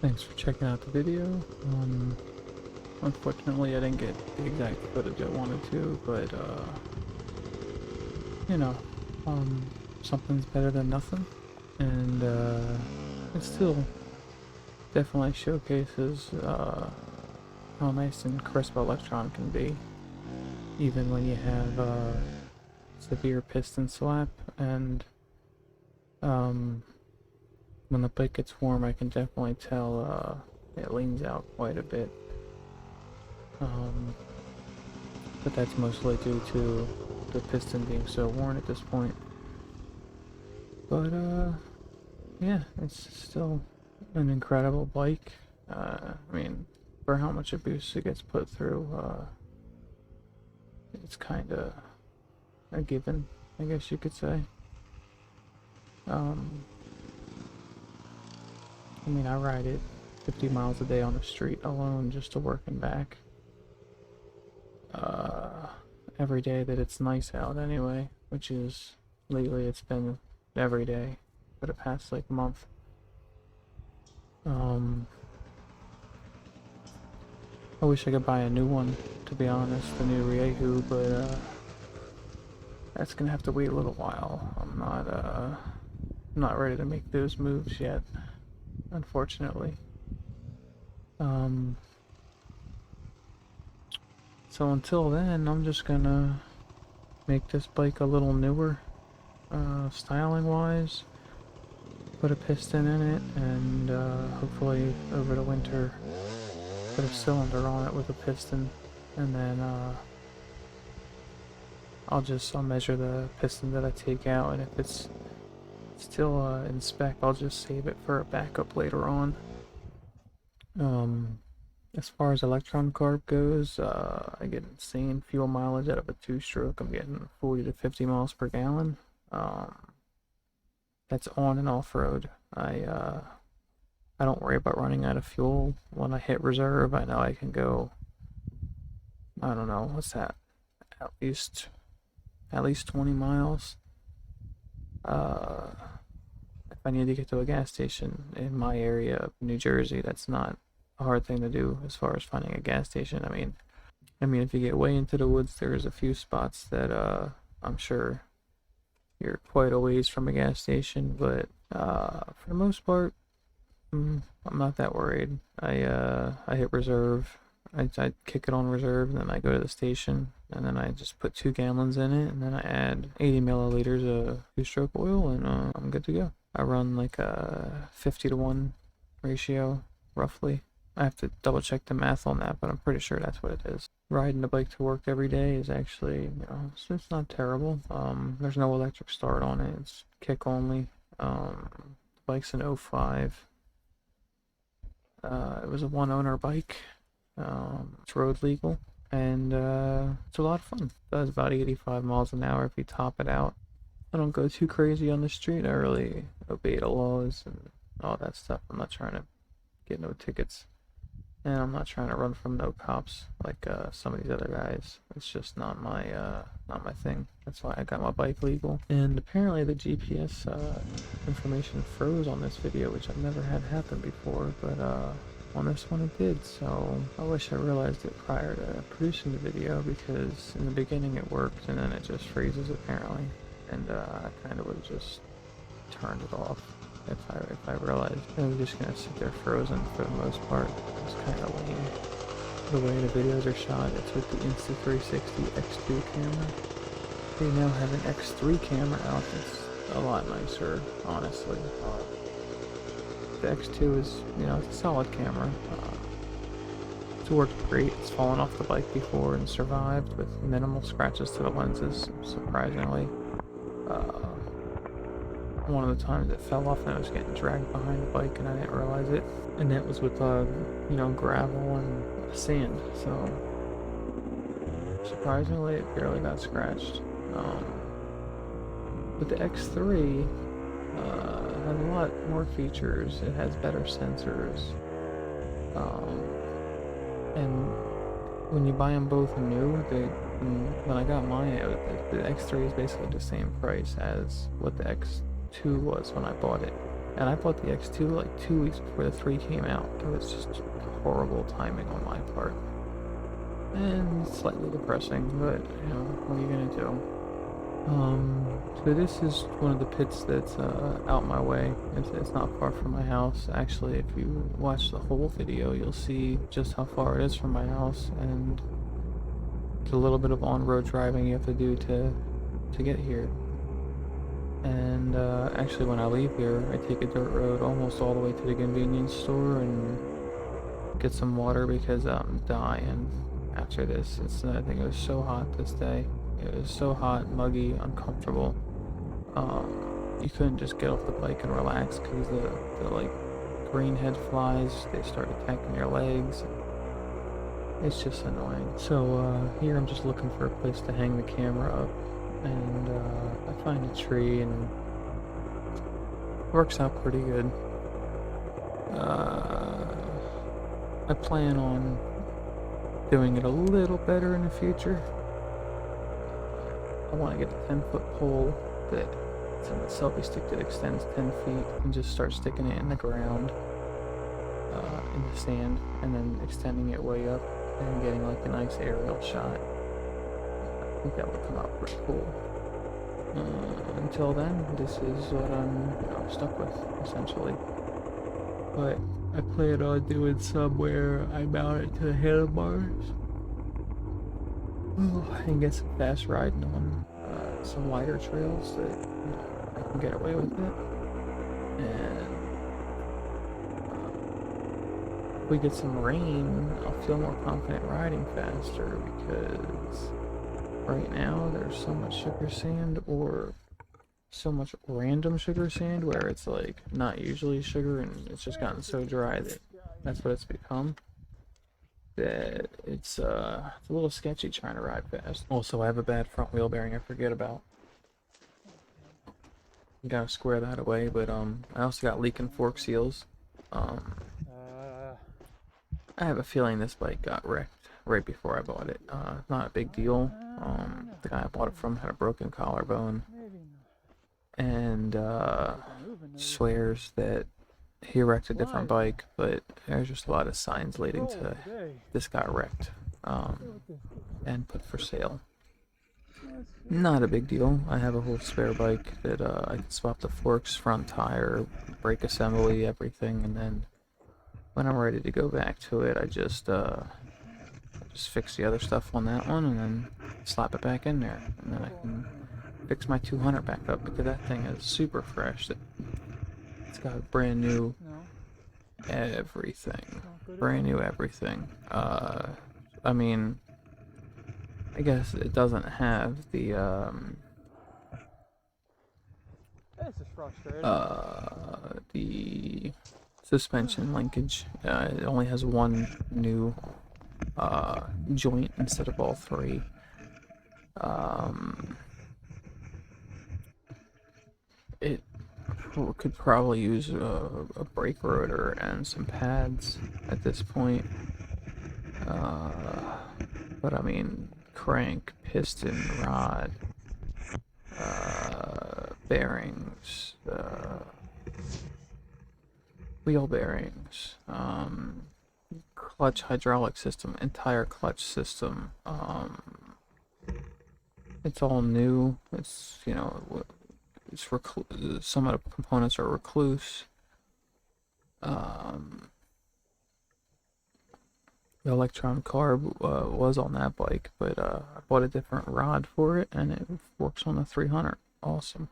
Thanks for checking out the video. Unfortunately, I didn't get the exact footage I wanted to, but you know, um, something's better than nothing, and it still definitely showcases how nice and crisp a lectron can be, even when you have severe piston slap. And when the bike gets warm, I can definitely tell it leans out quite a bit. But that's mostly due to the piston being so worn at this point. But yeah, it's still an incredible bike. I mean, for how much abuse it gets put through, it's kind of a given, I guess you could say. I mean, I ride it 50 miles a day on the street alone just to work and back. Every day that it's nice out anyway, which is, lately it's been every day for the past like month. I wish I could buy a new one, to be honest, the new Riehu, but that's gonna have to wait a little while. I'm not ready to make those moves yet, unfortunately. So until then, I'm just gonna make this bike a little newer, styling wise, put a piston in it, and hopefully over the winter put a cylinder on it with a piston, and then I'll measure the piston that I take out, and if it's still in spec, I'll just save it for a backup later on. As far as electron carb goes, I get insane fuel mileage out of a two-stroke. I'm getting 40 to 50 miles per gallon. That's on and off-road. I don't worry about running out of fuel. When I hit reserve, I know I can go, I don't know, what's that? At least 20 miles. If I need to get to a gas station in my area of New Jersey, that's not a hard thing to do as far as finding a gas station. I mean, if you get way into the woods, there's a few spots that I'm sure you're quite a ways from a gas station, but for the most part, I'm not that worried. I hit reserve. I kick it on reserve, and then I go to the station, and then I just put 2 gallons in it, and then I add 80 milliliters of two-stroke oil, and I'm good to go. I run like a 50-to-1 ratio, roughly. I have to double check the math on that, but I'm pretty sure that's what it is. Riding the bike to work every day is actually, it's not terrible. There's no electric start on it. It's kick only. The bike's an 05. It was a one-owner bike. It's road legal, and it's a lot of fun. It does about 85 miles an hour if you top it out. I don't go too crazy on the street. I really obey the laws and all that stuff. I'm not trying to get no tickets, and I'm not trying to run from no cops like some of these other guys. It's just not my thing. That's why I got my bike legal. And apparently the GPS information froze on this video, which I've never had happen before, but on this one it did, so I wish I realized it prior to producing the video, because in the beginning it worked and then it just freezes apparently, and I kind of would have just turned it off if I realized it was just gonna sit there frozen for the most part. It's kind of lame. The way the videos are shot, it's with the Insta360 X2 camera. They now have an X3 camera out that's a lot nicer, honestly. The X2 is, it's a solid camera. It's worked great. It's fallen off the bike before and survived with minimal scratches to the lenses, surprisingly. One of the times it fell off and I was getting dragged behind the bike and I didn't realize it. And that was with, gravel and sand, so surprisingly it barely got scratched. But the X3 has a lot more features. It has better sensors, and when you buy them both new, when I got mine, the X3 is basically the same price as what the X2 was when I bought it. And I bought the X2 like 2 weeks before the 3 came out. It was just horrible timing on my part. And slightly depressing, but, you know, what are you gonna do? So this is one of the pits that's out my way. It's not far from my house. Actually, if you watch the whole video, you'll see just how far it is from my house, and it's a little bit of on-road driving you have to do to get here. And actually, when I leave here, I take a dirt road almost all the way to the convenience store and get some water because I'm dying after this. I think it was so hot this day. It was so hot, muggy, uncomfortable. You couldn't just get off the bike and relax because the like green head flies, they start attacking your legs. It's just annoying. So here I'm just looking for a place to hang the camera up, and I find a tree and it works out pretty good. I plan on doing it a little better in the future. I want to get a 10-foot pole that it's a selfie stick that extends 10 feet and just start sticking it in the ground, in the sand, and then extending it way up and getting like a nice aerial shot. I think that would come out pretty cool. Until then, this is what I'm stuck with, essentially. But I plan on doing somewhere I mount it to the handlebars. And get some fast riding on some wider trails that I can get away with it. And if we get some rain, I'll feel more confident riding faster, because right now there's so much sugar sand, or so much random sugar sand, where it's like not usually sugar and it's just gotten so dry that that's what it's become. That it's a little sketchy trying to ride fast. Also, I have a bad front wheel bearing I forget about. Gotta square that away, but I also got leaking fork seals. I have a feeling this bike got wrecked right before I bought it. Not a big deal. The guy I bought it from had a broken collarbone, and swears that he wrecked a different bike, but there's just a lot of signs leading to this got wrecked and put for sale. Not a big deal. I have a whole spare bike that I can swap the forks, front tire, brake assembly, everything, and then when I'm ready to go back to it, I just fix the other stuff on that one and then slap it back in there, and then I can fix my 200 back up, because that thing is super fresh. It's got brand new everything. Brand new everything. I mean, I guess it doesn't have the the suspension linkage. It only has one new joint instead of all three. It could probably use a brake rotor and some pads at this point. But I mean, crank, piston, rod, bearings, wheel bearings, clutch hydraulic system, entire clutch system. It's all new. It's, you know, it's some of the components are recluse. The lectron carb was on that bike, but I bought a different rod for it, and it works on the 300. Awesome.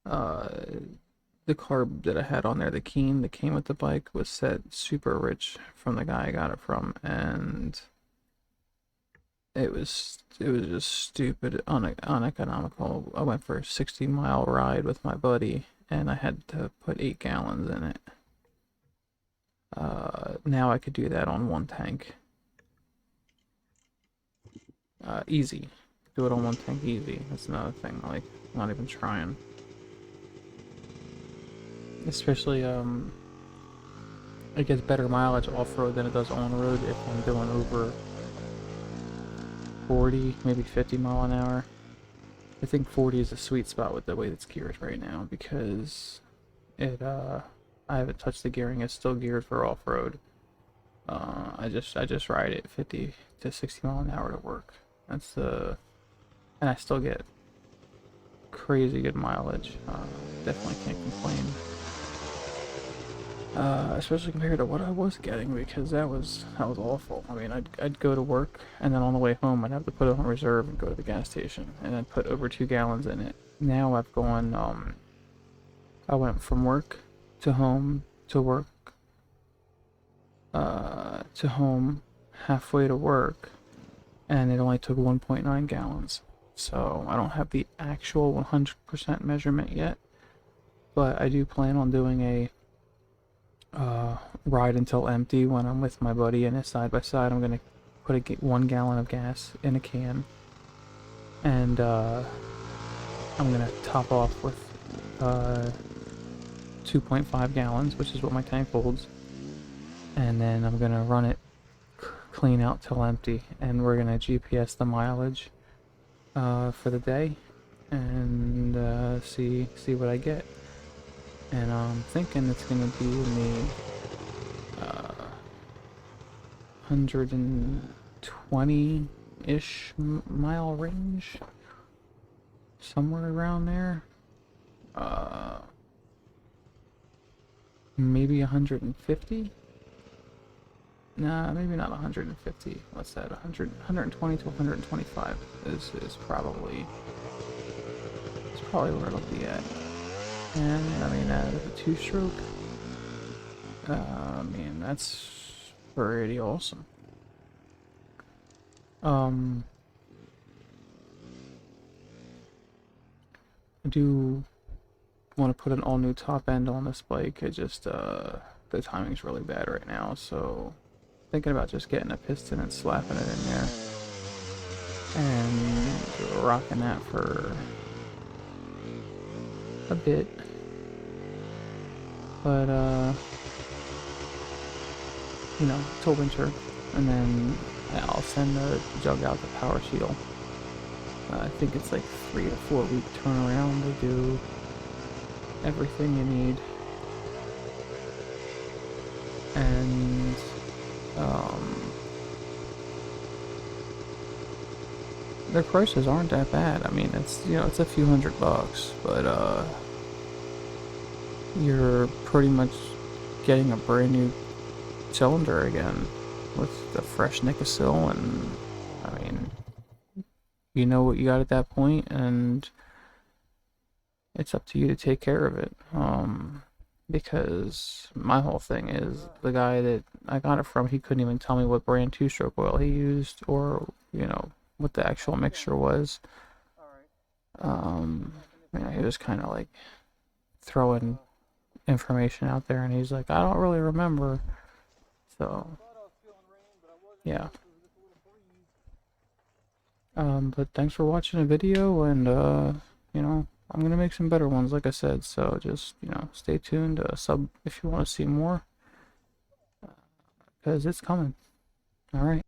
The carb that I had on there, the Keen that came with the bike, was set super rich from the guy I got it from, and it was just stupid, uneconomical. I went for a 60-mile ride with my buddy, and I had to put 8 gallons in it. Now I could do that on 1 tank. Easy. Do it on 1 tank easy. That's another thing, like, I'm not even trying. Especially, it gets better mileage off-road than it does on-road if I'm doing over 40, maybe 50 mile an hour. I think 40 is a sweet spot with the way it's geared right now, because I haven't touched the gearing. It's still geared for off-road. I just ride it 50 to 60 mile an hour to work. That's and I still get crazy good mileage. Definitely can't complain. Especially compared to what I was getting, because that was awful. I mean, I'd go to work, and then on the way home I'd have to put it on reserve and go to the gas station, and then put over 2 gallons in it. Now I've gone I went from work to home to work to home, halfway to work, and it only took 1.9 gallons. So I don't have the actual 100% measurement yet, but I do plan on doing a ride until empty when I'm with my buddy, and it's side by side. I'm gonna put 1 gallon of gas in a can, and I'm gonna top off with 2.5 gallons, which is what my tank holds, and then I'm gonna run it clean out till empty, and we're gonna GPS the mileage for the day, and see what I get. And I'm thinking it's gonna be in the 120-ish mile range, somewhere around there. Maybe 150. Nah, maybe not 150. What's that? 120 to 125 is probably where it'll be at. And I mean, out of a 2-stroke, I mean, that's pretty awesome. I do want to put an all-new top end on this bike. It just the timing's really bad right now, so thinking about just getting a piston and slapping it in there and rocking that for a bit. But you know, till winter, and then I'll send the jug out to Power Seal. I think it's like 3 to 4 week turnaround to do everything you need. And their prices aren't that bad. I mean, it's, you know, it's a few $100, but you're pretty much getting a brand new cylinder again with the fresh Nicosil, and I mean, you know what you got at that point, and it's up to you to take care of it. Because my whole thing is, the guy that I got it from, he couldn't even tell me what brand 2-stroke oil he used, or, you know, what the actual mixture was. You know, he was kind of like throwing information out there, and he's like, I don't really remember. So, yeah. But thanks for watching the video, and you know, I'm gonna make some better ones, like I said, so just, you know, stay tuned, sub if you want to see more, because it's coming. Alright.